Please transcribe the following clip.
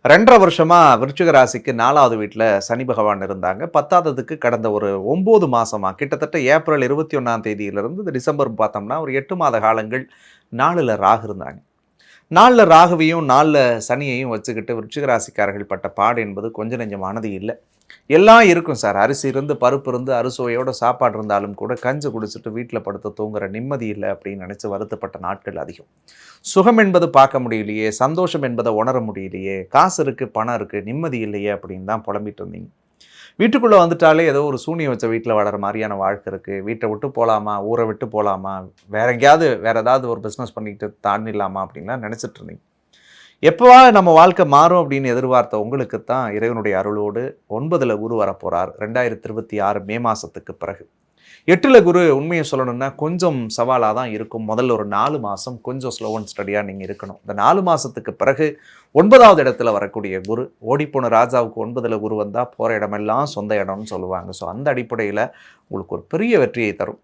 2½ வருஷமா விருச்சிக ராசிக்கு 4வது வீட்ல சனி பகவான் இருந்தாங்க. 10வதுக்கு கடந்த ஒரு 9 மாசமா கிட்டத்தட்ட ஏப்ரல் 21ஆம் தேதியிலிருந்து டிசம்பர் பார்த்தோம்னா, ஒரு 8 மாத காலங்கள் 4ல ராகு இருந்தாங்க. 4ல ராகுவையும் 4ல சனியையும் வச்சுக்கிட்டு விருச்சிக ராசிக்காரர்கள் பட்ட பாடு என்பது கொஞ்சம் நெஞ்சமானது இல்ல. எல்லாம் இருக்கும் சார். அரிசி இருந்து, பருப்பு இருந்து, அறுசுவையோட சாப்பாடு இருந்தாலும் கூட கஞ்சி குடிச்சிட்டு வீட்ல படுத்து தூங்குற நிம்மதி இல்ல அப்படின்னு நெனச்சு வருத்தப்பட்ட நாட்கள் அதிகம். சுகம் என்பது பார்க்க முடியலையே, சந்தோஷம் என்பத உணர முடியலையே, காசு இருக்கு, பணம் இருக்கு, நிம்மதி இல்லையே அப்படின்னு தான் புலம்பிட்டு இருந்தீங்க. வீட்டுக்குள்ள வந்துட்டாலே ஏதோ ஒரு சூனியம் வச்ச வீட்ல வாழற மாரியான வாழ்க்கை இருக்கு. வீட்ட விட்டு போலாமா? ஊர விட்டு போலாமா? வேற எங்கேயாவது வேற ஏதாவது ஒரு பிசினஸ் பண்ணிட்டு தாண்டிடலாமா? அப்படின்லாம் நெனச்சிட்டு இருந்தீங்க. எப்பவா நம்ம வாழ்க்கை மாறும் அப்படின்னு எதிர்பார்த்த உங்களுக்கு தான் இறைவனுடைய அருளோடு 9ல குரு வரப்போறார் 2026 மே மாசத்துக்கு பிறகு. 8ல குரு உண்மையை சொல்லணும்னா கொஞ்சம் சவாலாக தான் இருக்கும். முதல்ல ஒரு 4 மாதம் கொஞ்சம் ஸ்லோ அண்ட் ஸ்டடியாக நீங்கள் இருக்கணும். இந்த 4 மாதத்துக்கு பிறகு 9வது இடத்துல வரக்கூடிய குரு, ஓடிப்போன ராஜாவுக்கு 9ல குரு வந்தால் போகிற இடமெல்லாம் சொந்த இடம்னு சொல்லுவாங்க. ஸோ அந்த அடிப்படையில் உங்களுக்கு ஒரு பெரிய வெற்றியை தரும்.